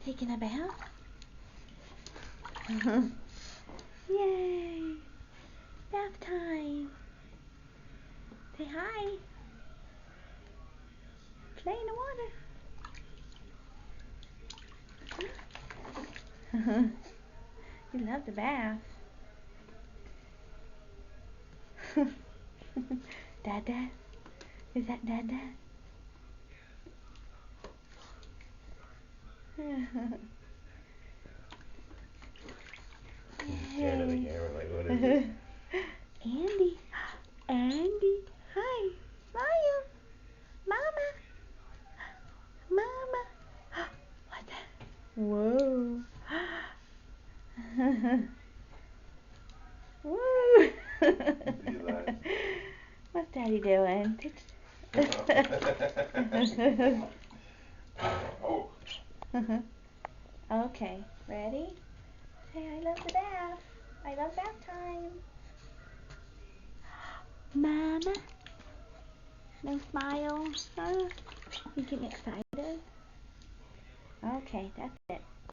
Taking a bath? Yay! Bath time! Say hi! Play in the water! You love the bath. Dada? Is that Dada? Staring at the camera like, what is it? Andy. Andy. Hi. Smile. Mama. Mama. What's that? Whoa. Woo. What's Daddy doing? Okay, ready? Say, I love the bath. I love bath time. Mama. No smile. Huh? You getting excited? Okay, that's it.